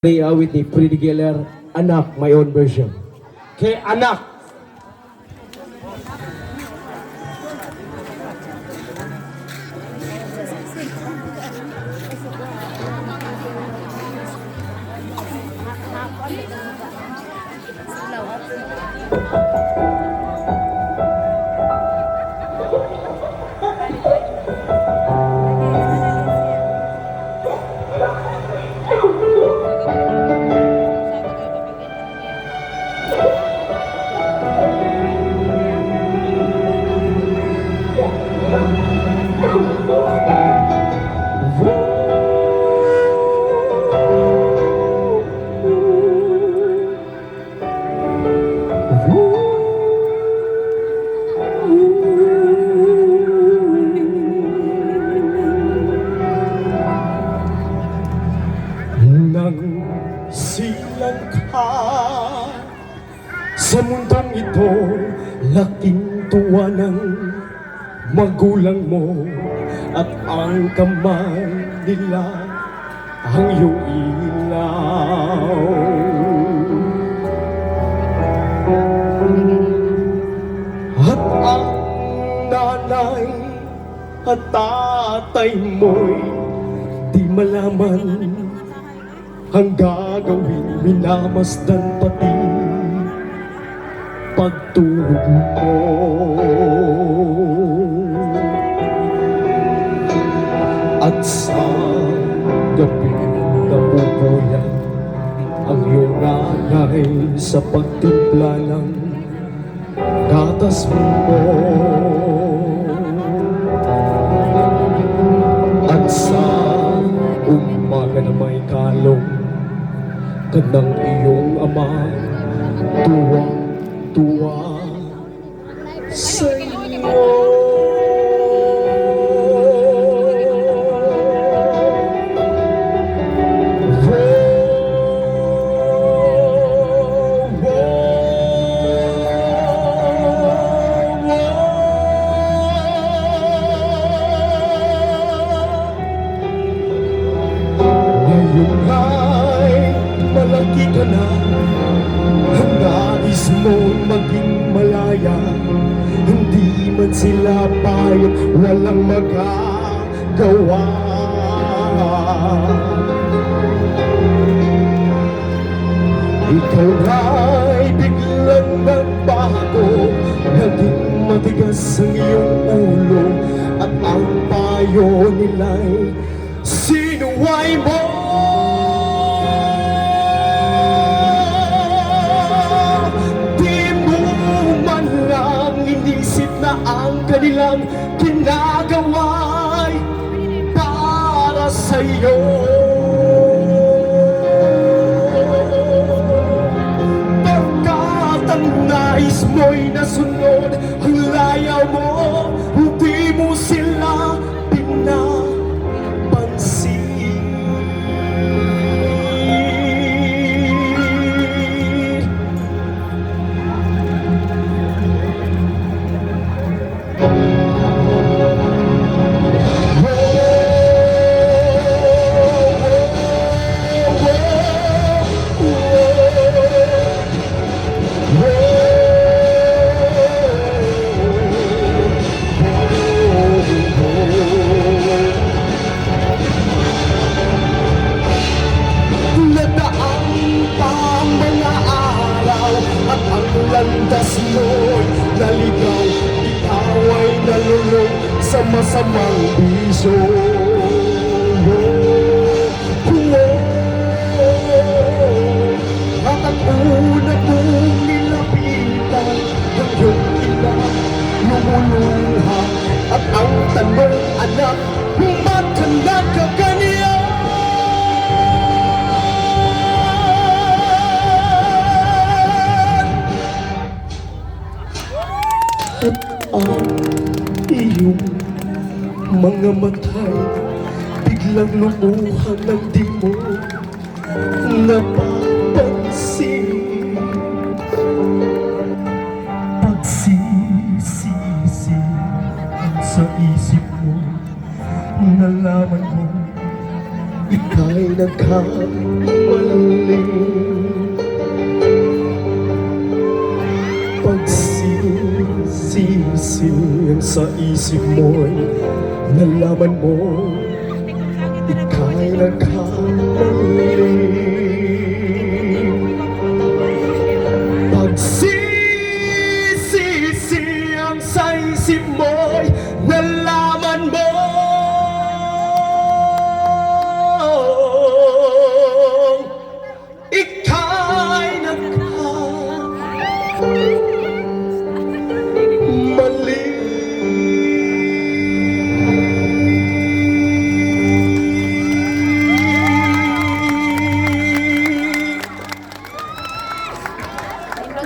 Awit ni Freddie Geller, Anak, my own version. Kay Anak. Nang silang ka sa mundong ito, laking tuwa ng magulang mo at ang kamay nila ang iyong ilaw. At ang nanay at tatay mo'y di malaman ang gagawin, minamasdan pati pagtulog mo. At sa gabi napupuyat ang iyong nanay sa pagtimpla ng gatas mo. At sa umaga na may kalong kanang iyong ama, tuwa-tuwa sa iyo. Ngayon ay malaki ka na, ang nais mong maging malaya. Hindi man sila payag, walang magagawa. Ikaw ay biglang nagbago, naging matigas ang iyong ulo, at ang payo nila'y sinuway mo. Na ang kanilang ginagawa'y para sa'yo. Pagkat ang nais mo'y nasunod, ang layaw mo, hindi mo sila pinapansin. Landas mo'y naligaw, ikaw ay nalulong sa masamang bisyo. At ang una mong nilapitan, ang iyong ina lumuluha. At ang tanong, anak, ba't ka nagkaganyan? At ang iyong mga matay biglang lumuhan ng di mo napapansin. Pagsisisi sa isip mo, nalaman mo ika'y nagkamali. sa isip mo'y nalaman mo ika'y